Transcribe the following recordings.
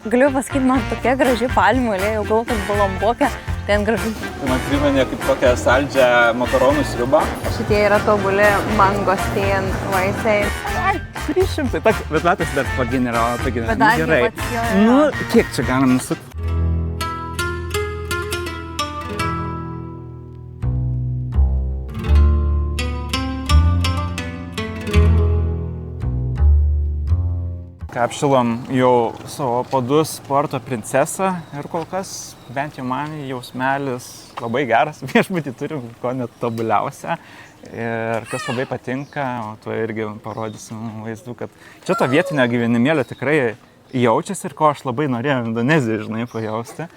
Galiu pasakyti, man tokia graži palmių alėja, jau galvoju, kad balambokė, ten gražu. Man priminė kaip kokią saldžią makaronų sriubą. Šitie yra tobuli mangostin vaisiai. Ai, 300, bet metas dar pageneravo. Bet dar gerai. pats jo. Nu, kiek čia galim nusukti? Apšilom jau savo padus sporto princesą ir kol kas, bent jau man, jausmelis labai geras. Viešbutį turim ko net tobuliausia ir kas labai patinka, o tuo irgi parodysim vaizdų, kad čia to vietinio gyvenimėlio tikrai jaučiasi ir ko aš labai norėjau Indonezijoje, žinai, pajausti,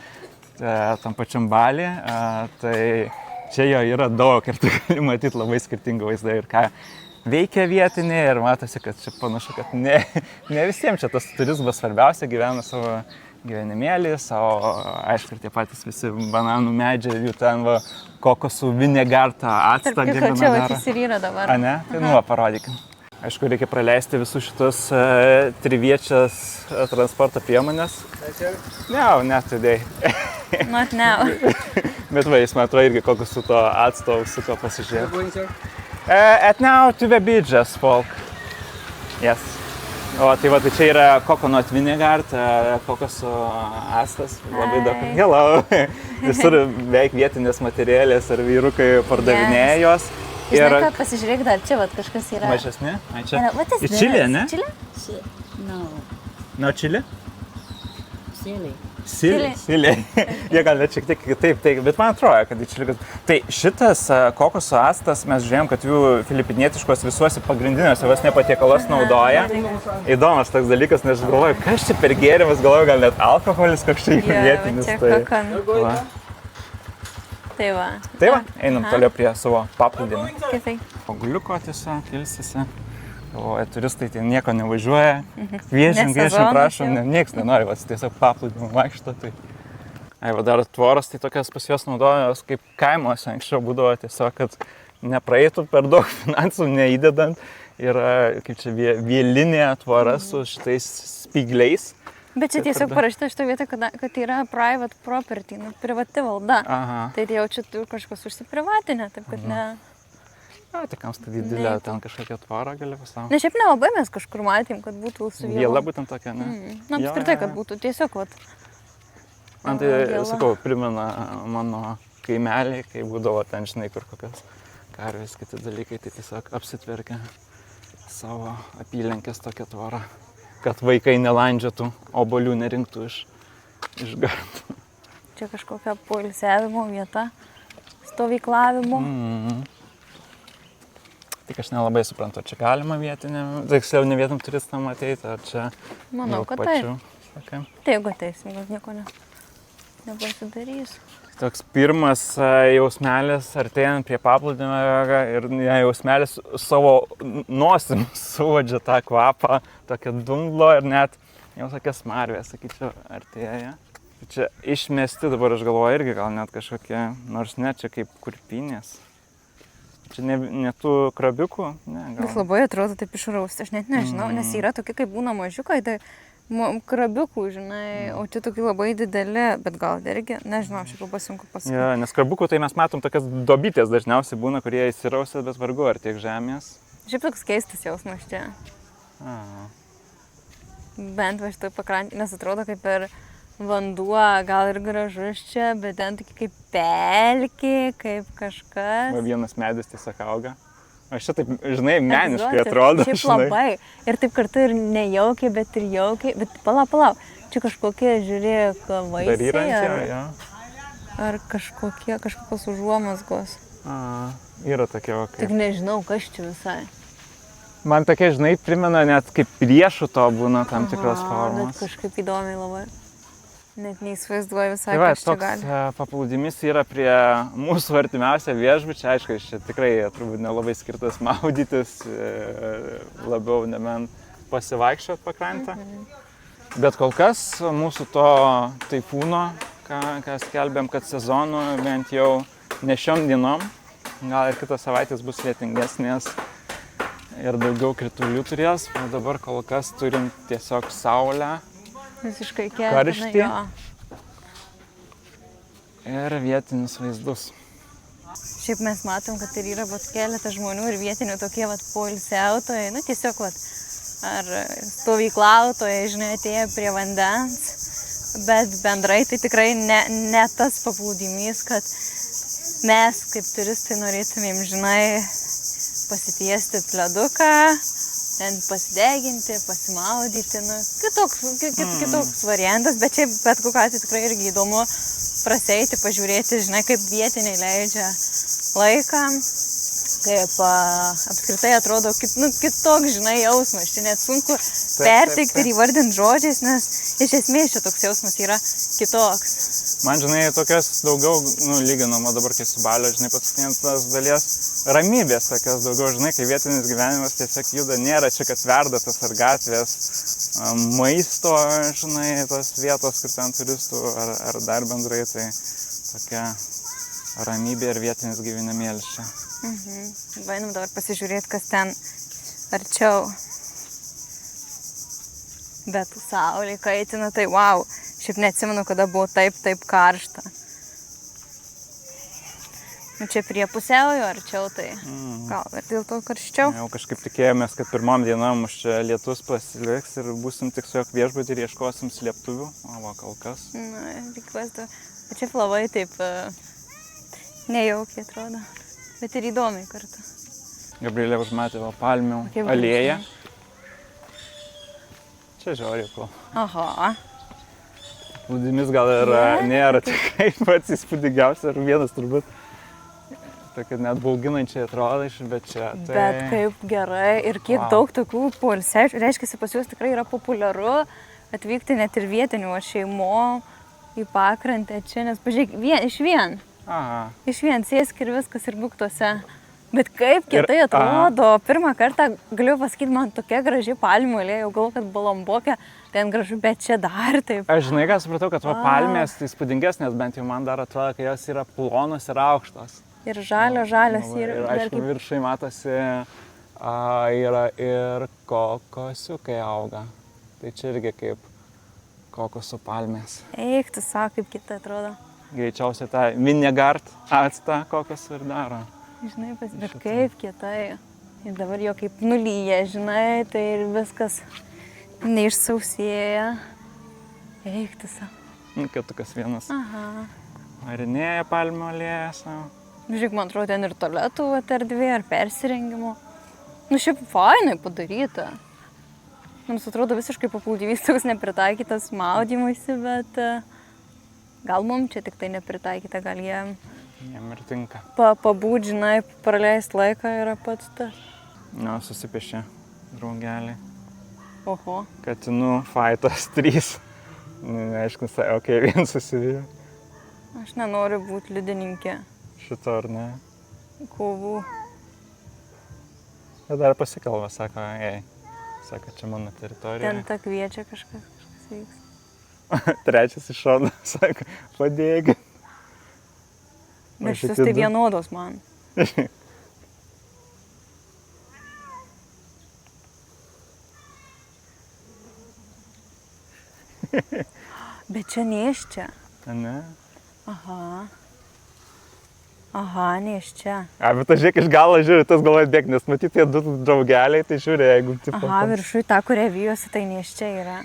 tam pačiam Bali, tai čia jo yra daug ir tu gali matyti labai skirtingą vaizdą ir ką veikia vietinė ir matosi, kad čia panašu, kad ne visiems čia tas turizmas svarbiausia, gyvena savo gyvenimėlis, o aišku, ir tie patys visi bananų medžiai, jų ten va, kokosų vinegartą actą gamina daro. Čia vat ir yra dabar. A ne? Tai parodykim. Aišku, reikia praleisti visus šitus triviečias transporto priemonės. Ne, today. Not now. Bet va, jis man atrodo irgi kokosų to acto užsuko pasižiūrėti. At now to the beaches, folk. Yes. O tai va, tai čia yra coconut vinegar, kokosų actas, labai daug. Hello. Visur beveik vietinės materialės ar vyrukai pardavinėja jos. Žinai, kad pasižiūrėk dar, čia va kažkas yra. Mažesni? Ai, čia. Iš Čilė, ne? Čilė? No. No, Čilė? Silly. Silė. Jie gal net šiek tiek kitaip, bet man atrodo, kad Čilė. Tai šitas kokosų actas, mes žiūrėjom, kad jų filipinietiškos visuose pagrindiniuose vos nepatiekalos naudoja. Įdomas toks dalykas, nes aš galvoju, kas čia per gėrimas, galvoju, gal net alkoholis, koks čia vietinis. Tai va. Tai va, einam toliau prie savo paplūdimio. Kitai. Paguliuko tiesiog, ilsisi. O turistai ten nieko nevažiuoja. Kviečiam, prašom, nieks nenori, tiesiog paplūdimio vaikšto. Tai... Ai, va, dar tvoros, tai tokias pas juos naudojos kaip kaimuose anksčiau būdavo tiesiog, kad nepraeitų per daug finansų neįdedant. Yra kaip čia vielinė tvora su šitais spygliais. Bet čia tiesiog parašyta šitą vietą, kad yra private property, privati valda. Aha. Tai jau čia tu kažkas užsiprivatinė, taip kad ne... Tai kam tai didelė, ten kažkokia tvora gali pasauti. Ne, šiaip nelabai mes kažkur matėm, kad būtų su viela. Viela būtent tokia, ne? Na, apskritai, kad būtų tiesiog, vat. Man tai, sakau, primena mano kaimelį, kai būdavo ten, žinai, kur kokios karvės, kiti dalykai, tai tiesiog apsitverkia savo apylenkės tokią tvorą, kad vaikai nelandžiotų, obuolių nerinktų iš gardo. Čia kažkokia poilsiavimo vieta, stovyklavimo. Tik aš nelabai suprantu, čia galima vietiniam, tiksliau ne vietam turistam ateiti, ar čia... Manau, kad pačių. taip. Okay. Tai jeigu ateisim, gal nieko nepasidarys. Toks pirmas jausmelis, artėjant prie paplūdimio ir jausmelis savo nosim suvodžia tą kvapą, tokia dumblo ir net jau tokia smarvė, sakyčiau, artėja. Čia išmesti dabar, aš galvoju, irgi gal net kažkokie, nors ne čia kaip kurpinės. Čia ne tų krabiukų? Ne, gal. Vis labai atrodo taip išrausti, aš net nežinau, nes yra tokie, kaip būna mažiukai, tai krabiukų, žinai, o čia tokie labai dideli, bet gal irgi, nežinau, aš labai sunku pasakyti. Ja, nes krabiukų tai mes matom tokias dobytės dažniausiai būna, kurie įsirausia, bet vargu ar tiek žemės. Šiaip toks keistas jausmas čia. Bent va šitoj pakrantį, nes atrodo kaip ir vanduo, gal ir gražus čia, bet ten tokia kaip pelkė, kaip kažkas. Vienas medis tiesiog auga. O čia taip, žinai, meniškai atrodo. Šiaip labai. Ir taip kartu ir nejaukiai, bet ir jaukiai. Bet palauk. Čia kažkokie, žiūrėk, vaisiai. Ar kažkokios užuomazgos. Yra tokie vokai. Tik nežinau, kas čia visai. Man tokie, žinai, primena net kaip riešuto būna tam tikros formos. Bet kažkaip įdomiai labai. Net neįsivaizduoju visai, kas čia gali. Toks paplūdimys yra prie mūsų artimiausia viešbučia. Aišku, čia tikrai turbūt nelabai skirtas maudytis, labiau nebent pasivaikščiot pakrantę. Bet kol kas mūsų to taifūno, ką skelbėm, kad sezonų bent jau ne šiom dienom, gal ir kitos savaitės bus lietingesnės ir daugiau kritulių turės. O dabar kol kas turim tiesiog saulę. Visiškai ketina. Karšti. Jo. Ir vietinius vaizdus. Šiaip mes matom, kad ir yra vat keletas žmonių ir vietinių tokie vat poilsiautojai, nu tiesiog vat ar stovyklautojai, žinai, atėję prie vandens, bet bendrai tai tikrai ne tas paplūdimys, kad mes kaip turistai norėtumėm, žinai, pasitiesti pleduką, ten pasideginti, pasimaudyti, nu, kitoks variantas, bet čia bet kokiu atveju tikrai irgi įdomu praseiti, pažiūrėti, žinai, kaip vietiniai leidžia laiką, kaip apskritai atrodo kitoks, žinai, jausmas. Čia net sunku perteikti ir įvardinti žodžiais, nes iš esmės čia toks jausmas yra kitoks. Man, žinai, tokias daugiau, lyginama dabar, kai su Balio, žinai, paskutinės dalies ramybės tokias daugiau, žinai, kai vietinis gyvenimas tiesiog juda, nėra čia, kad verdatas ar gatvės, maisto, žinai, tos vietos, kur ten turistų ar dar bendrai, tai tokia ramybė ir vietinis gyvenamėlis čia. Vainam dabar pasižiūrėti, kas ten arčiau. Bet saulė kaitina, tai wow, šiaip neatsimenu, kada buvo taip karšta. Nu, čia prie pusiaujo arčiau, tai gal ir dėl to karščiau. Jau kažkaip tikėjomės, kad pirmom dienom už čia lietus pasiliks ir būsim tik su jok viešbutį ir ieškosim slėptuvių, o va, kol kas. Na, tikiuosi, bet čia labai taip nejaukiai atrodo, bet ir įdomiai kartu. Gabrielė užmatė va palmių alėją. Čia žiauriai ko. Aha. Plūdimis gal ir nėra tikrai pats įspūdingiausias ir vienas turbūt. Tokia net bauginančiai atrodo, bet čia tai... Bet kaip gerai ir kiek daug tokių poilsiaujančių. Reiškia, pas juos tikrai yra populiaru atvykti net ir vietinių šeimom į pakrantę čia, nes pažiūrėk, iš vien. Aha. Iš vien sėsk ir viskas ir būk tuose. Bet kaip kietai atrodo, pirmą kartą galiu pasakyti, man tokia graži palmių alėja, jau galvoju, kad Balambokė, ten gražu, bet čia dar taip. Aš žinai, ką supratau, kad va palmės įspūdingesnės, bent jau man dar atrodo, kad jos yra plonos ir aukštos. Ir žalios ir aišku, viršai matosi, yra ir kokosiukai auga. Tai čia irgi kaip kokosų palmės. Eik, tu sako, kaip kita atrodo. Greičiausiai tą Vinegard actą kokosų ir daro. Žinai, bet kaip kietai. Ir dabar jo kaip nulyja, žinai, tai ir viskas neišsausėja. Eik, tu sako. Ketukas vienas. Aha. Marinėja palmių alėją savo. Žiūrėk, man atrodo, ten ir tualetų erdvė, ar persirengimo. Nu, šiaip fainai padaryta. Mums atrodo visiškai paplūdimys toks nepritaikytas maudymuisi, bet gal mums čia tik tai nepritaikyta, gal jiem ir tinka. Pabūt, žinai, praleisti laiką yra pats tas. Nu, susipiešė draugeliai. Oho. Katinų faitas 3. Aišku, okei, vien susivijo. Aš nenoriu būti liudininkė. Šito ar ne? Kovų. Bet dar pasikalba, sako, sako, čia mano teritorija. Ten ta kviečia kažkas vyks. Trečias iš šono, sako, padėgi. Bet šitas tai vienodos man. Bet čia nėščia. Ne? Aha, nėščia. Bet aš žiūrėk, iš galo žiūri, tas galvoja bėg, nes matyti tie 2 draugeliai, tai žiūri, jeigu... Aha, viršui ta, kuria vijosi, tai nėščia yra.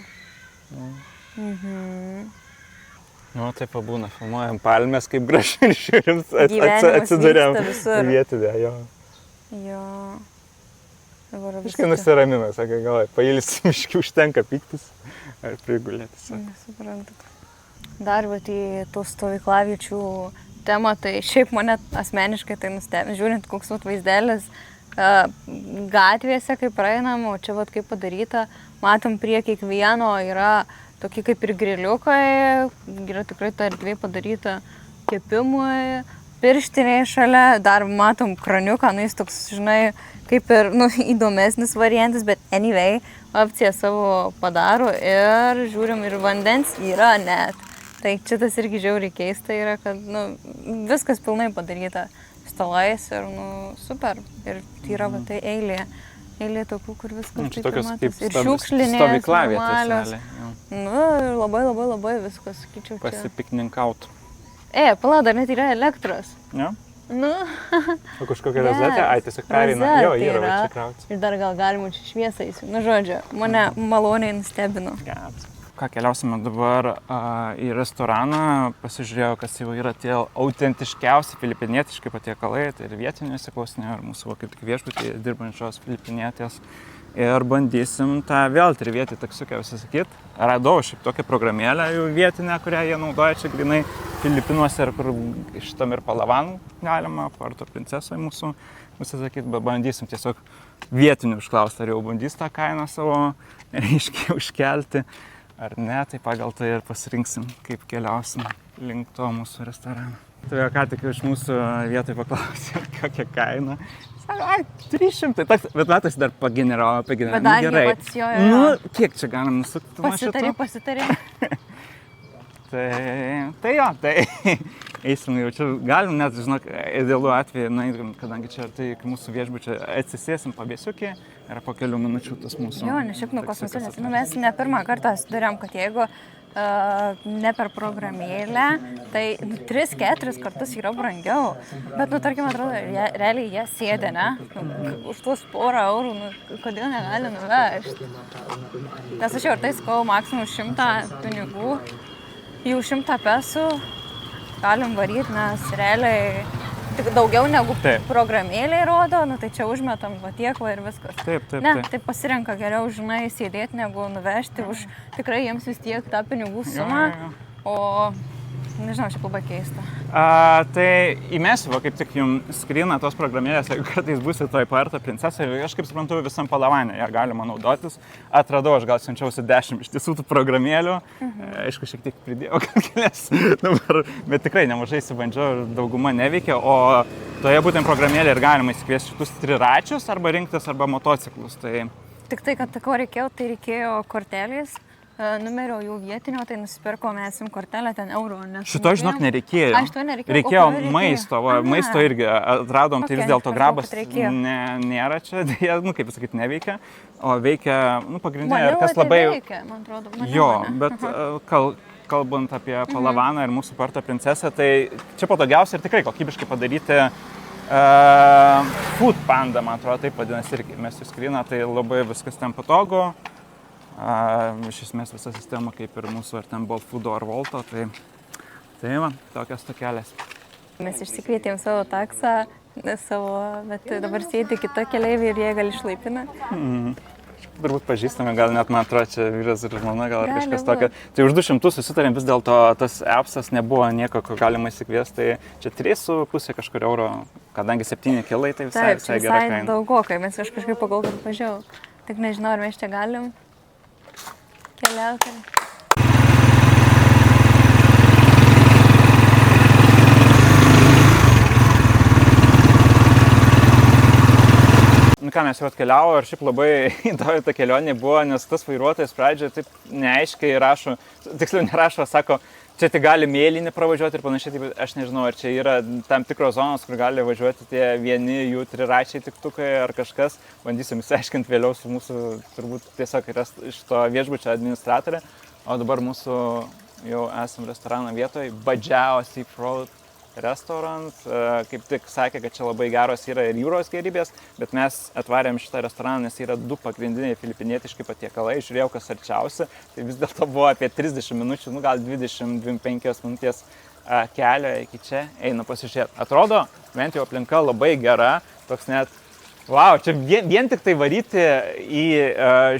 Nu, taip pabūna, filmuojam palmės, kaip gražiai žiūrim, atsiduriam vietinę, jo. Jo. Iškai nusiramina, sakai, galvoja, pailsim, iškai užtenka pyktis ar prigulėtis. Nesuprantu. Dar, bet į tų stovyklaviečių temą, tai šiaip mane asmeniškai tai nustebino, žiūrint, koks vaizdelis gatvėse, kaip praeinam, o čia vat kaip padaryta, matom prie kiekvieno yra tokie kaip ir griliukai, yra tikrai ta erdvė padaryta kepimui, pirštiniai šalia, dar matom kraniuką, jis toks, žinai, kaip ir įdomesnis variantas, bet anyway, opciją savo padaro ir žiūrim ir vandens yra net. Tai čia tas irgi žiauriai keista yra, kad viskas pilnai padaryta stalais ir super. Ir yra tai eilė tokių, kur viskas taip matas. Ir šiukšlinės normalios. Nu, ir labai viskas, sakyčiau, čia. Pasipikninkaut. Pala, dar net yra elektros. Ne? Nu, O kažkokia rozetė? Ai, tiesiog pereina. Jo, yra va čia krauti. ir dar gal galima čia šviesą įsiu. Nu, žodžiu, mane maloniai nustebino. Geras. Ką, keliausime dabar į restoraną, pasižiūrėjau, kas jau yra tie autentiškiausi filipinietiški patiekalai, tai ir vietiniuose klausinė, ir mūsų kaip tik viešbutyje dirbančios filipinietės. Ir bandysim tą vėl trivietį taksiukę užsisakyti. Radau šiaip tokią programėlę jų vietinę, kurią jie naudoja čia grinai Filipinuose ir kur šitam ir Palavan galima, Puerto Princesoje mūsų užsisakyti, bet bandysim tiesiog vietinių užklausti, ar jau bandys tą kainą savo reiškia užkelti, ar ne, tai pagal tai ir pasirinksim, kaip keliausim link to mūsų restorano. Tai ką tik iš mūsų vietoj paklausė, kokią kainą. Sako, ai, 300, bet matas dar pageneravo, Bet dar gerai. pats jo. Nu, kiek čia galim nusukti Pasitari. Tai jo, tai eisim jau čia, galim net, žinok, idealiu atveju, na, kadangi čia tai mūsų viešbučio atsisėsim pabėsiukį ir po kelių minučių tas mūsų... Jo, ne šiaip kosmosinis. Nu, mes ne pirmą kartą sudarėm, kad jeigu ne per programėlę, tai 3-4 kartus yra brangiau. Bet, nu, tarkim, atrodo, realiai jie sėdė, ne? Už tuos porą eurų, nu, kodėl negali nuvežti? Nes aš jau ir tai skau maksimum 100 pinigų, jau 100 pesų galim varyti, nes realiai tik daugiau negu programėlė rodo, nu tai čia užmetam va tiek va ir viskas. Taip. Ne, tai pasirenka geriau, žinai, sėdėti negu nuvežti už tikrai jiems vis tiek tą pinigų sumą, o nežinau, šiaip labai keista. Tai įmesiu, va, kaip tik jums skrina tos programėlės, jeigu kartais būsi toj Puerto Princesoje, aš kaip suprantu visam Palavane, ją galima naudotis. Atradau, aš gal siunčiausi 10 iš tiesų tų programėlių, aišku, šiek tiek pridėjau, kad galės dabar, bet tikrai nemažai įsibandžiau ir dauguma neveikia, o toje būtent programėlėje ir galima įsikviesti šitus triračius arba rinktis arba motociklus. Tik tai, kad ko reikėjo, tai reikėjo kortelės. Numerio jų vietinio, tai nusipirko mes kortelę, ten eurų. Šito, žinok, nereikėjo. Aš to nereikėjo. Reikėjo maisto, maisto irgi atradom, tai vis dėlto grabas nėra čia, nu, kaip sakyti, neveikia, o veikia, nu, pagrindinė, ir kas labai... Veikia, man atrodo, jo, bet kalbant apie Palavaną ir mūsų Puerto Princesą, tai čia patogiausia ir tikrai kokybiškai padaryti Food Panda, man atrodo, taip vadinasi irgi. Mes jų skrina, tai labai viskas ten patogu. Iš esmės visa sistema kaip ir mūsų ar ten Bolt Foodo ar Volto, tai va, tokios tokelės. Mes išsikvietėm savo taksą, bet dabar sėdi kita keleivė ir jie gal išlaipina. Turbūt pažįstame, gal net man atrodo, čia vyras ir žmona, gal ar kažkas tokio. Tai už 200 susitarėm, vis dėlto tas appsas nebuvo nieko, ko galima įsikviesti, tai čia 3,5 kažkur euro, kadangi 7 kilai, tai visai gera kaina. Taip, daugokai, mes kažkaip pagalvojom, kad važiavau. Tik nežinau, ar mes čia galim keliauti. Nu ką, mes jau atkeliavo ir šiaip labai įdomi ta kelionė buvo, nes tas vairuotojas pradžioje taip neaiškiai rašo, tiksliau nerašo, sako, čia tik gali mėlynį pravažiuoti ir panašiai, taip, aš nežinau, ar čia yra tam tikros zonos, kur gali važiuoti tie vieni jų triračiai tiktukai ar kažkas, bandysim įsiaiškinti vėliau su mūsų, turbūt tiesiog yra iš to viešbučio administratorė, o dabar mūsų jau esam restorano vietoje, Bajau Seafood Restaurant, kaip tik sakė, kad čia labai geros yra ir jūros gėrybės, bet mes atvarėm šitą restoraną, nes yra 2 pagrindiniai filipinietiški patiekalai, žiūrėjau, kas arčiausia, tai vis dėlto buvo apie 30 minučių, nu gal 20-25 minutės kelio iki čia, eina pasižiūrėti. Atrodo, bent jau aplinka labai gera, toks net, wow, čia vien tik tai varyti į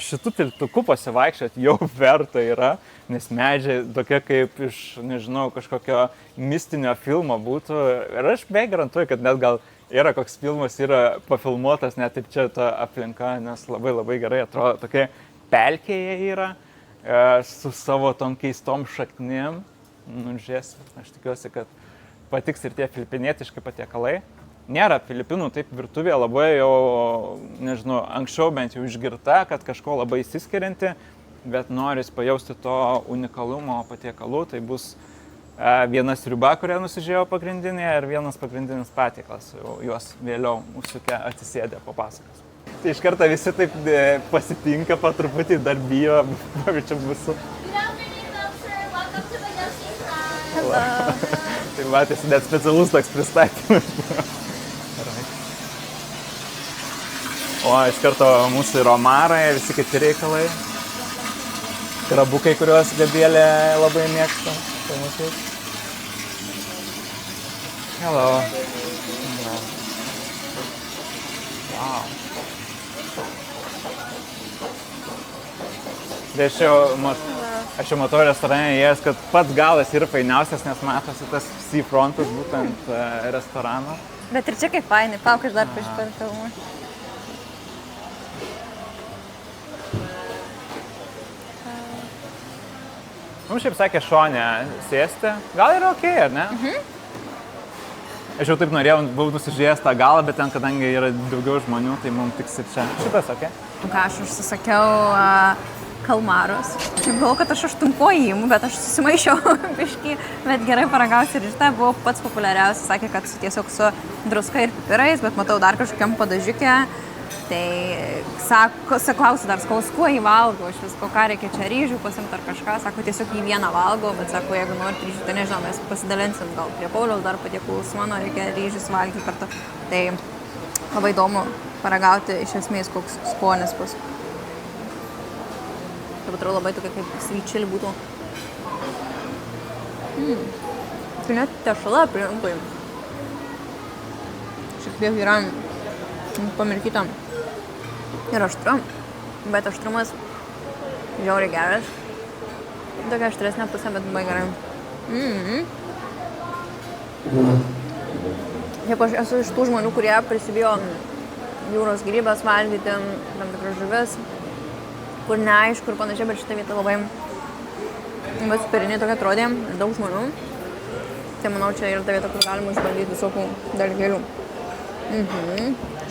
šitų tiltukų pasivaikščioti jau verta yra, nes medžiai tokia kaip iš, nežinau, kažkokio mistinio filmo būtų. Ir aš beveik garantuoju, kad net gal yra koks filmas, yra pafilmuotas net taip čia ta aplinka, nes labai labai gerai atrodo, tokia pelkėje yra, su savo tom keistom šaknim. Nu, žiūrėsiu, aš tikiuosi, kad patiks ir tie filipinietiški patiekalai. Nėra Filipinų taip virtuvė labai jau, nežinau, anksčiau bent jau išgirta, kad kažko labai įsiskirianti, bet noris pajausti to unikalumo patiekalų, tai bus viena sriuba, kurią nusižiūrėjau pagrindinė ir vienas pagrindinis patiekalas, juos vėliau užsukę atsisėdę papasakos. Tai iš karto visi taip pasitinka, po truputį dar bijo, čia bus Hello. Tai matėsi net specialus toks pristatymas. O iš karto mūsų ir omarai, visi kiti reikalai. Krabukai, kuriuos Gabrielė labai mėgsta. Pamatyt. Hello. Wow. Tai aš jau matau restorane įėjęs, kad pats galas yra fainiausias, nes matosi tas seafrontas būtent restorano. Bet ir čia kaip fainai, pauk aš dar filmuoju. Mums šiaip sakė šonę sėsti, gal yra okei, ar ne? Aš jau taip norėjau, buvau nusižiūrėjęs tą galą, bet ten, kadangi yra daugiau žmonių, tai mums tiks ir čia. Šitas okei? Ką aš užsisakiau kalmarus. Šiaip galvoju, kad aš 8 įimu, bet aš susimaišiau biškį, bet gerai paragausiu ir šitą buvo pats populiariausias. Sakė, kad tiesiog su druska ir pipirais, bet matau dar kažkokiam padažiukę. Tai klausiu dar, kuo jį valgo, aš visko, ką reikia čia ryžių pasimti ar kažką. Sako, tiesiog jį vieną valgo, bet sako, jeigu norit ryžių, tai nežinau, mes pasidalinsim gal prie Pauliaus dar patiekalų, su mano reikia ryžius valgyti kartu. Tai labai įdomu paragauti iš esmės, koks skonis bus. Taip atrodo labai tokia kaip sweet chili būtų. Tai net tešala aplinkui. Šiek tiek yra pamirkyta ir aštru, bet aštrumas žiauriai geras. Tokia aštresnė pusė, bet labai gerai. Šiaip aš esu iš tų žmonių, kurie prisibijo jūros gėrybės valgyti, tam tikras žuvis, kur neaišku ir panašiai, bet šitą vietą labai superiniai tokia atrodė, daug žmonių. Tai manau, čia yra ta vieta, kur galima išbandyti visokių dalykėlių.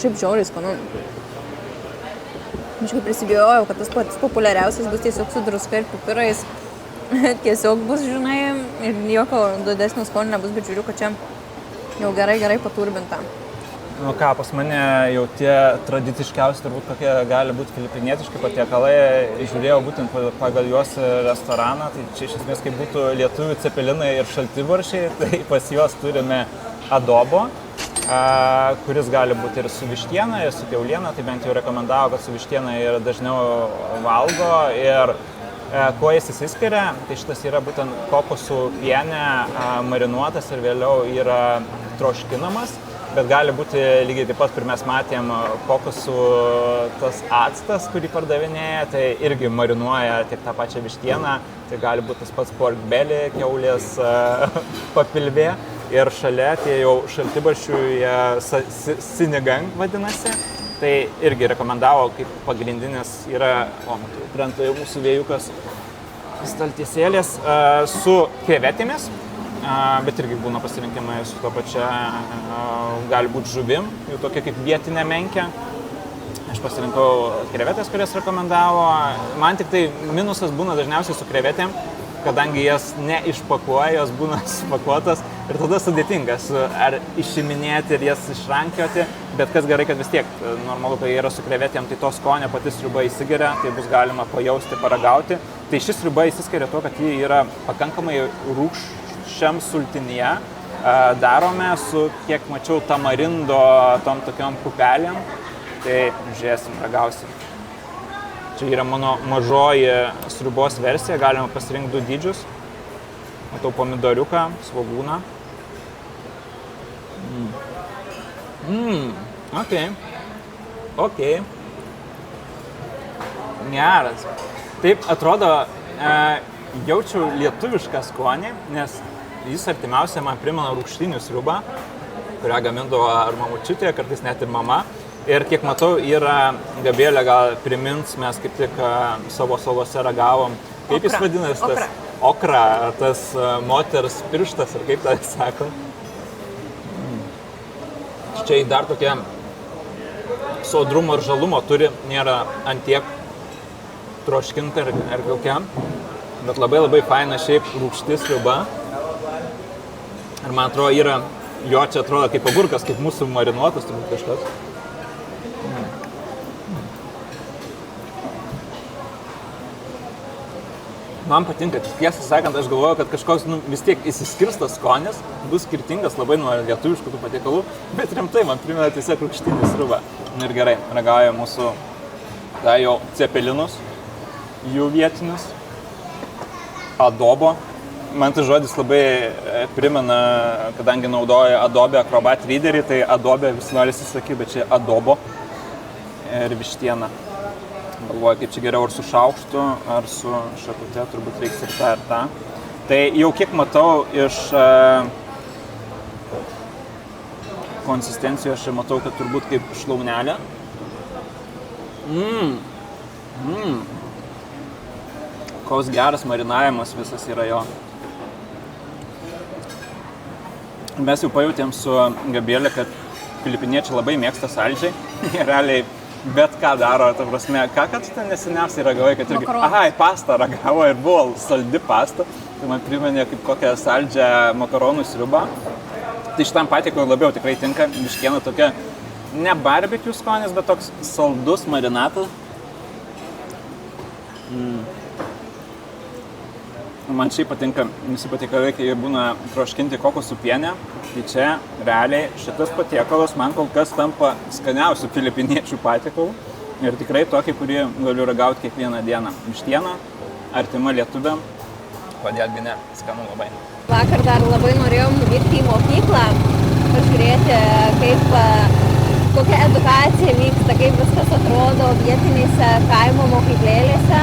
Šiaip žiauriai skanu. Aš kaip prisibijojau, kad tas pats populiariausias bus tiesiog su druska ir pipirais. Tiesiog bus, žinai, ir jokio didesnio skonio nebus, bet žiūriu, kad čia jau gerai paturbinta. Nu ką, pas mane jau tie tradiciškiausi turbūt kokie gali būti filipinietiški patiekalai, žiūrėjau būtent pagal juos restoraną, tai čia iš esmės kaip būtų lietuvių cepelinai ir šaltibarščiai, tai pas juos turime adobo, kuris gali būti ir su vištiena, ir su kiauliena, tai bent jau rekomendavo, kad su vištiena ir dažniau valgo ir kuo jis įsiskiria, tai šitas yra būtent kokosų piene marinuotas ir vėliau yra troškinamas. Bet gali būti lygiai taip pat, kur mes matėm kokosų tas actas, kurį pardavinėja, tai irgi marinuoja tiek tą pačią vištieną, tai gali būti tas pats pork belly, kiaulės papilvė ir šalia tie jau šaltibarščių sinigang vadinasi, tai irgi rekomendavo kaip pagrindinis yra, krenta jau mūsų vėjukas staltiesėlės su krevetėmis. Bet irgi būna pasirinkimai su to pačia, gali būti žuvim, jau tokia kaip vietinė menkė. Aš pasirinkau krevetės, kurias rekomendavo. Man tik tai minusas būna dažniausiai su krevetėm, kadangi jas neišpakuoja, jos būna supakuotas ir tada sudėtingas ar išiminėti ir jas išrankioti, bet kas gerai, kad vis tiek normalu, kai yra su krevetėm, tai to skonio pati sriuba įsigeria, tai bus galima pajausti, paragauti. Tai ši sriuba įsiskiria tuo, kad ji yra pakankamai rūgščiam sultinyje, darome su, kiek mačiau, tamarindo tom tokiom pupelėm, tai žiūrėsim, ragausim. Čia yra mano mažoji sriubos versija, galima pasirinkti 2 dydžius. Matau pomidoriuką, svogūną. Ok. Geras. Taip atrodo, jaučiu lietuvišką skonį, nes jis artimiausia man primena rūgštinių sriubą, kurią gamindavo ar mamučiutė, kartais net ir mama. Ir kiek matau, yra, Gabrielė gal primins, mes kaip tik savo salose ragavom. Kaip jis vadinasi tas? Okra, tas moters pirštas, ar kaip tai sako. Čia dar tokia sodrumo ir žalumo turi, nėra antiek troškinta ar kokia. Bet labai faina šiaip rūgšti sriuba. Ir man atrodo, yra, jo čia atrodo kaip agurkas, kaip mūsų marinuotas, turbūt kažkas. Man patinka, tiesą sakant, aš galvoju, kad kažkoks vis tiek įsiskirstas skonis, bus skirtingas labai nuo lietuviškų tų patiekalų, bet rimtai man primena tiesiog rūgštinį sriubą. Ir gerai, ragauja mūsų jau cepelinus, jų vietinius, adobo. Man tai žodis labai primena, kadangi naudoja Adobe Acrobat Readerį, tai Adobe vis norisi sakyti, bet čia adobo ir vištiena. Galvoju, kaip čia geriau ar su šaukštu, ar su šakute, turbūt reiks ir tą ir tą. Tai jau kiek matau iš konsistencijos, aš matau, kad turbūt kaip šlaunelė. Koks geras marinavimas visas yra jo. Mes jau pajutėm su Gabrielė, kad filipiniečiai labai mėgsta saldžiai. Realiai bet ką daro, ta prasme, ką tu ten neseniausiai ragavai, kad irgi, pastą ragavo ir buvo saldi pasta, tai man priminė kaip kokią saldžią makaronų sriubą. Tai šitam patiekalui labiau tikrai tinka, vištiena tokia, ne barbecue skonis, bet toks saldus marinatas. Man šiaip patinka, visi patiekalai, kai būna troškinti kokosų pienę, tai čia realiai šitas patiekalas man kol kas tampa skaniausių filipiniečių patiekalų ir tikrai tokį, kurį galiu ragauti kiekvieną dieną. Vištiena, artima lietuviam, kodėlgi ne, skanu labai. Vakar dar labai norėjom nuvykti į mokyklą, pažiūrėti, kokia edukacija vyksta, kaip viskas atrodo vietinėse kaimo mokyklėlėse.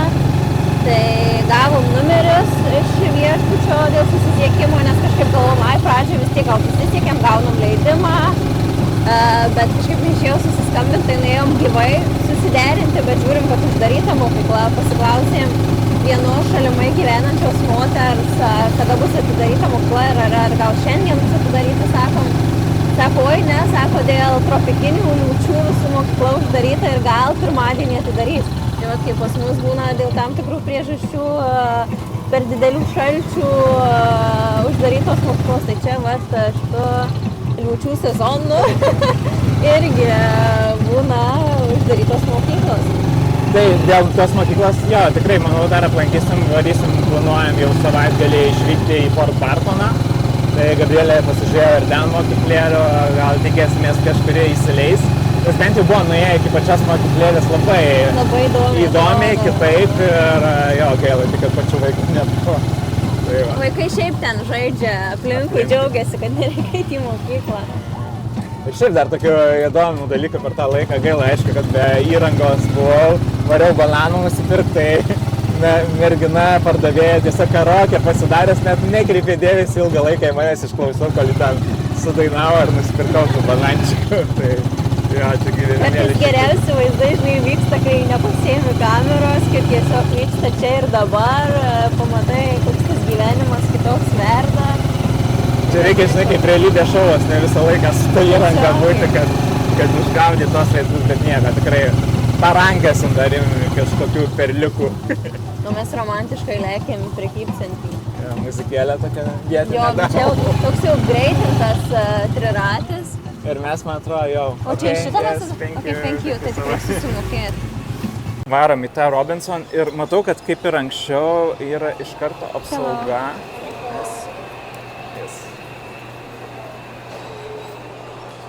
Tai gavom numerius iš viešbučio dėl susisiekimo, nes kažkaip galvom, pradžioje vis tiek gal susisiekėm, gaunam leidimą, bet kažkaip neišėjau susiskambinti, tai nuėjom gyvai susiderinti, bet žiūrim, kad uždaryta mokykla, pasiklausėm vienos šalimai gyvenančios moters, kada bus atidaryta mokykla ir ar gal šiandien bus atidaryta, sakom. Sako, oi ne, sako, dėl tropikinių liūčių visų mokykla uždaryta ir gal pirmadienį atidarys. Tai vat, kaip pas mus būna dėl tam tikrų priežasčių per didelių šalčių uždarytos mokyklos, tai čia vat šito liūčių sezonu irgi būna uždarytos mokyklos. Tai dėl tos mokyklos, jo, tikrai, manau, dar aplankysim, varysim, planuojam jau savaitgalį išvykti į Fort Bartoną. Tai Gabrielė pasižiūrėjo ir ten mokyklėlių, gal tikėsimės kažkurie įsileis. Nes bent jau buvo nuėję iki pačios mokyklėlės labai įdomiai, kitaip ir jo, gaila, tik kad pačių vaikų nebuvo. Tai vaikai šiaip ten žaidžia, aplinkui džiaugiasi, kad nereikia eiti į mokyklą. Ir šiaip dar tokių įdomių dalykų per tą laiką, gaila, aišku, kad be įrangos buvau, variau bananų nusipirkti, tai mergina pardavėja tiesiog karaoke pasidaręs, net nekreipė dėmesį ilgą laiką į manęs išklausau, kol ten sudainavo ir nusipirkau tų banančių. Tai jo, čia gyvenimėlį. Kartais geriausi vaizdai, žinai, vyksta, kai nepasiemi kameros, kaip tiesiog vyksta čia ir dabar, pamatai, koks tas gyvenimas kitoks verda. Čia reikia, žinai, kaip realybės šovas, ne visą laiką su ta įranga būti, kad išgaudyti tos vaizdus, bet nieko, tikrai parangasim dar kažkokių perliukų. Nu, mes romantiškai lėkėm į prekybcentį. Ja, muzikėlė tokia vietinė. Jo, čia toks jau greitintas triratis. Ir mes, man atrodo, jau. O čia šitą mes... Okay, thank you, tai tikrai susimokėt. Varom į tą Robinson ir matau, kad kaip ir anksčiau yra iš karto apsauga.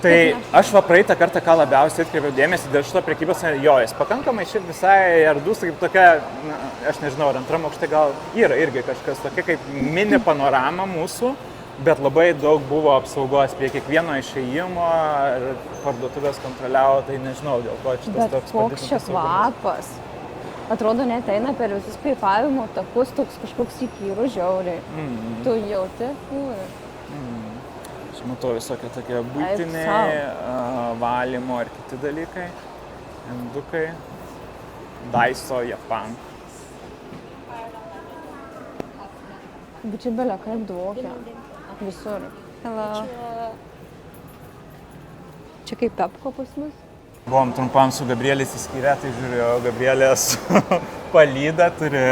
Tai aš va praeitą kartą, ką labiausiai atkreipiau dėmesį dėl šito prekybos, jo, jis pakankamai šiaip visai erdvus, kaip tokia, aš nežinau, ar antram aukšte gal yra irgi kažkas tokia kaip mini panorama mūsų, bet labai daug buvo apsaugos prie kiekvieno išėjimo, parduotuvės kontroliavo, tai nežinau, dėl ko šitas toks padėtas. Bet koks čia kvapas. Atrodo, net eina per visus kvėpavimo takus, toks kažkoks įkyrų žiauriai. Tu jauti? Aš matau visokie tokie buitiniai, valymo ir kiti dalykai, indukai, Daiso, Japan. Bet čia belia kaip dvokia, visur. Hello. Čia kaip Pepko pas mus? Buvom trumpam su Gabrielė įsiskyrę, tai žiūrėjau, Gabrielė su palyda turi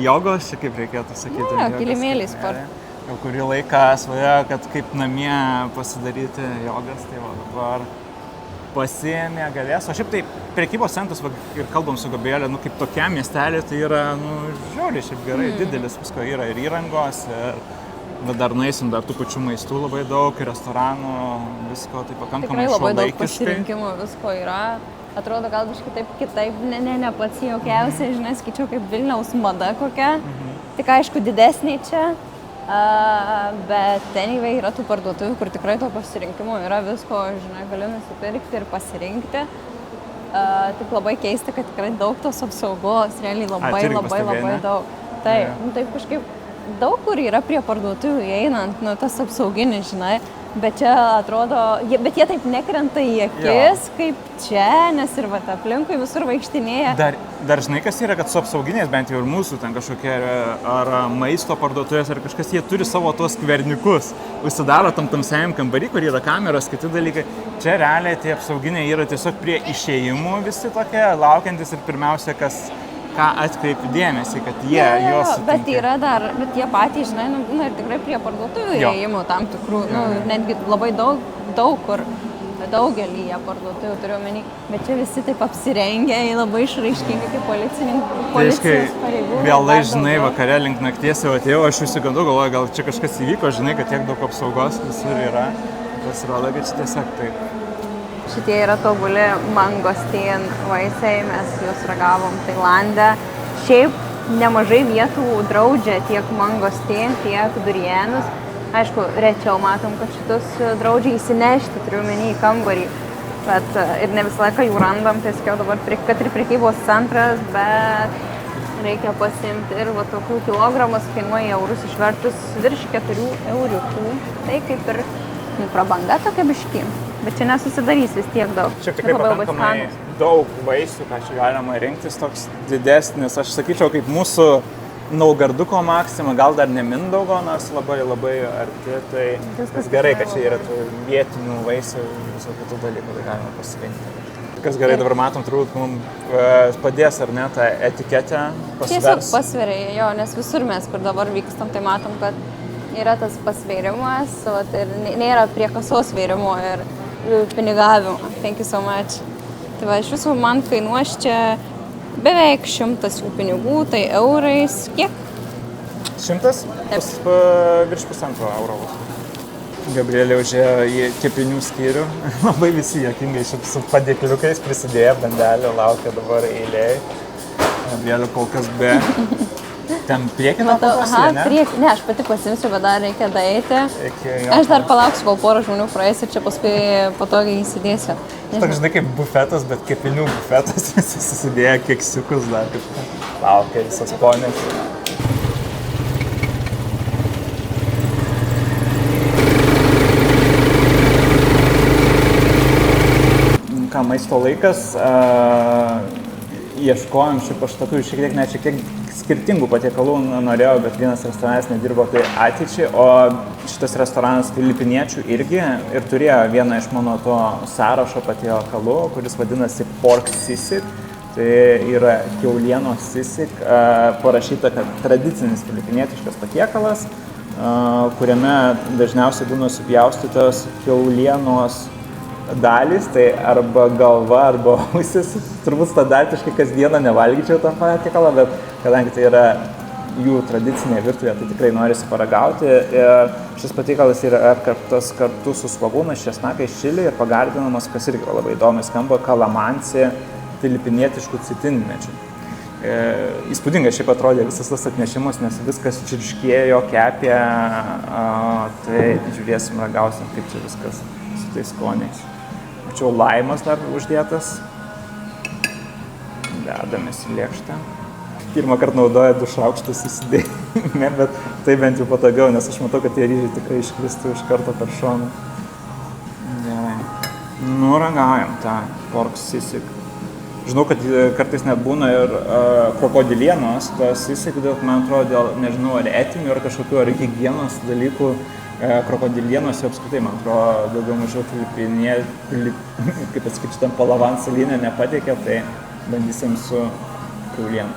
jogos, čia kaip reikėtų sakyti. Jo, kilimėliai sport. Jau kurį laiką svajojo, kad kaip namie pasidaryti jogas, tai va dabar pasiėmė, galės. O šiaip tai prekybos centras, ir kalbam su Gabrielė, kaip tokiam miestelį, tai yra, žiauriai šiaip gerai, didelis, visko yra ir įrangos, bet dar nueisim dar tų pačių maistų labai daug, ir restoranų, visko, tai pakankamai tikrai labai daug šiuolaikiškai. pasirinkimų, visko yra. Atrodo, gal biškai kitaip, ne pats jaukiausiai, žinai, skaičiau kaip Vilniaus mada kokia, tik aišku didesnė čia. Bet anyway, yra tų parduotuvių, kur tikrai to pasirinkimo yra visko, žinai, gali nusipirkti ir pasirinkti. Tik labai keista, kad tikrai daug tos apsaugos, realiai labai daug. Taip kažkaip daug kur yra prie parduotuvių įeinant, tas apsauginis, žinai, bet čia atrodo, bet jie taip nekrenta į akis, kaip čia, nes ir aplinkui visur vaikštinėja. Dar žinai, kas yra, kad su apsauginiais, bent jau ir mūsų ten kažkokie ar maisto parduotuvės ar kažkas, jie turi savo tuos skvernikus. Užsidaro tam tamsiajam kambarį, kur yra kameros, kiti dalykai. Čia realiai tie apsauginiai yra tiesiog prie išėjimų visi tokie, laukiantis ir pirmiausia, ką atkreipi dėmesį, kad jie juos sutinka. Bet yra dar, bet jie patys, žinai, ir tikrai prie parduotuvių įėjimų tam tikrų, netgi labai daug kur. Daugelyje parduotuvių turiu omeny, bet čia visi taip apsirengę, labai išraiškingi kaip policijos pareigūnai. Vėlai, žinai, vakare link nakties jau atėjau, aš išsigandau, galvoju, gal čia kažkas įvyko, žinai, kad tiek daug apsaugos visur yra. Pasirodo, kad čia tiesiog taip. Šitie yra tobuli mangosteen vaisiai, mes juos ragavom Tailande. Šiaip nemažai vietų draudžia tiek mangosteen, tiek durienus. Aišku, rečiau matom, kad šitus draudžia įsinešti, turiu menį į kambarį, bet ir ne visą laiką jų randam, tai sakiau dabar, kad ir prekybos centras, bet reikia pasiimti ir tokių kilogramas kainuoja eurus išvertus virš 4 euriukų, tai kaip ir prabanga tokia biški, bet čia nesusidarys vis tiek daug. Čia tikrai pakankamai daug vaisių, ką čia galima rinktis, toks didesnis, aš sakyčiau, kaip mūsų Naugarduko Maksima, gal dar ne Mindaugo, nors labai arti, tai kas gerai, kad čia yra tų vietinių vaisių, visų kitų dalykų, tai galima pasirinkti. Kas gerai dabar matom, turbūt mums padės ar ne tą etiketę pasvers. Tiesiog pasveria jo, nes visur mes, kur dabar vykstam, tai matom, kad yra tas pasvėrimas ir nėra prie kasos svėrimo ir pinigavimo. Thank you so much. Tai va, iš visų man kainuos čia beveik 100 jų pinigų, tai eurais kiek? 100? Virš 1,5 euro. Gabrielė užėjo į kepinių skyrių. Labai visi juokingai su padėkliukais prisidėjo, bandelė laukia dabar eilėje. Gabrielė kol kas be. Ten priekinę paprastai, ne? Ne, aš pati pasimsiu, bet dar reikia daeiti. Aš dar palauksiu, kol porą žmonių praeis ir čia paskui patogiai įsidėsiu. Toks, žinai, kaip bufetas, bet kepinių bufetas, visi susidėjo keksiukus dar kažką. Laukia visas ponės. Ką, maisto laikas. Ieškojom šiaip aš tokių šiek tiek skirtingų patiekalų norėjau, bet vienas restoranas nedirbo tai ateičiai, o šitas restoranas filipiniečių irgi ir turėjo vieną iš mano to sąrašo patiekalų, kuris vadinasi pork sisig, tai yra kiaulienos sisig, parašyta, kad tradicinis filipinietiškas patiekalas, kuriame dažniausiai būna supjaustytos kiaulienos dalys, tai arba galva, arba ausis. Turbūt standartiškai kasdieną nevalgyčiau tą patiekalą, bet kadangi tai yra jų tradicinė virtuvė, tai tikrai norisi paragauti. Ir šis patiekalas yra apkeptas kartu su svogūnais, česnakais, čili ir pagardinamas, kas irgi labai įdomiai skamba, kalamansi filipinietiškų citinmečių. Įspūdingai šiaip atrodė visas tas atnešimas, nes viskas čirškėjo, kepė, tai žiūrėsim, ragausim, kaip čia viskas su tais skoniais. Mačiau laimas dar uždėtas. Dedamės į lėkštę. Pirmą kartą naudoja 2 šaukštus įsidėjime, bet tai bent jau patogiau, nes aš matau, kad tie ryžiai tikrai iškristų iš karto per šoną. Gerai. Ragaujam tą pork sisig. Žinau, kad kartais net būna ir krokodilienos, tas sisig, man atrodo, dėl, nežinau, ar etinių, ar kažkokių, ar higienos dalykų, krokodilienos jau apskritai, man atrodo, daugiau mažiau kaip atskaičiu, tam palavan salinę nepateikė, tai bandysim su kiaulienu.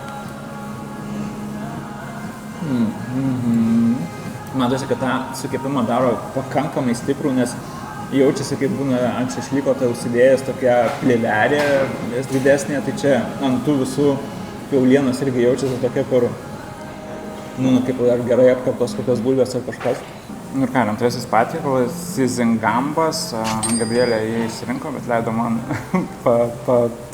Matosi, kad tą sukepimą daro pakankamai stiprų, nes jaučiasi, kaip būna ant šašlyko, tai užsidėjęs tokia plėvelė, vis didesnė, tai čia ant tų visų kiaulienos irgi jaučiasi tokia, kur, kaip ar gerai apkaptos kokios bulvės ar kažkas. Ir ką, antrasis patiekalas, sizingambas, Gabrielė jį išsirinko, bet leido man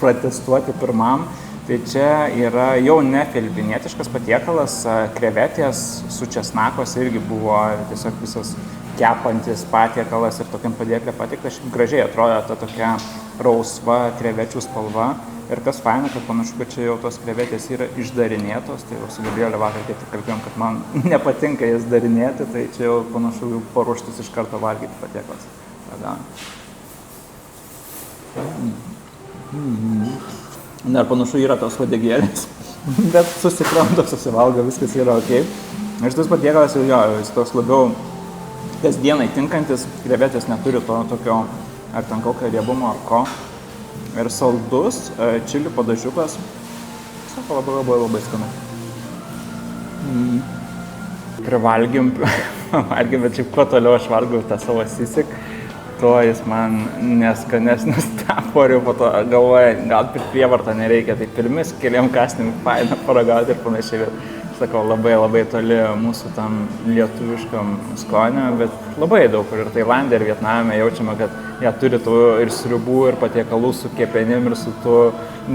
pratestuoti pirmam. Tai čia yra jau ne filipinietiškas patiekalas, krevetės su česnakos irgi buvo tiesiog visas kepantis patiekalas ir tokiam padėklė pateiktas. Gražiai atrodo ta tokia rausva krevečių spalva. Ir kas faina, kad panašu, kad čia jau tos krevetės yra išdarinėtos, tai jau su Gabrielė vakar kaip tik kalbėjom, kad man nepatinka jas darinėti, tai čia jau panašu jau paruoštus iš karto valgyti patiekalas. Tada. Dar panašu yra tos uodegėlės, bet susikramto, susivalgo, viskas yra ok. Ir šitas patiekalas jau jo, jis toks labiau kasdienai tinkantis, krevetės neturi to tokio ar ten kokio riebumo ar ko. Ir saldus, čilių padažiukas, sako labai skanu. Privalgym, bet šiaip kuo toliau aš valgiau tą savo sisik, tuo jis man neskanesnis tapo ir jau po to galvoja, gal per prievartą nereikia, tai pirmis keliam kastim faina paragauti ir panašiai, bet sakau, labai toli mūsų tam lietuviškam skonio, bet labai daug kur ir Tailande, ir Vietname jaučiame, kad jie turi tų ir sriubų, ir patiekalų su kepenim, ir su tų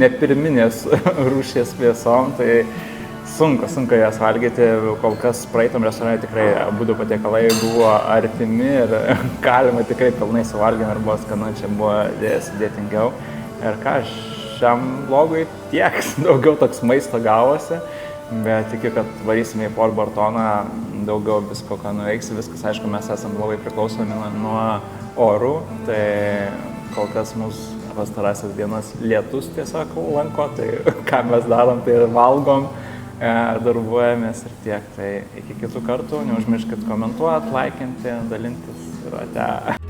nepirminės rūšies mėsom, tai sunku jas valgyti, kol kas praeitam restorane tikrai abudu patiekalai buvo artimi ir galima tikrai pilnai suvalgyti ir buvo skanu, čia buvo sudėtingiau. Ir ką, šiam vlogui tiek, daugiau toks maisto gavosi. Bet tikiu, kad varysime į Port Bartoną, daugiau visko, ką nuveiksi, viskas, aišku, mes esame labai priklausomi nuo orų, tai kol kas mūsų pastarąsias dienas lietus tiesiog lanko, tai ką mes darom, tai ir valgom, darbuojamės ir tiek, tai iki kitų kartų, neužmirškit komentuoti, laikinti, dalintis ir ate.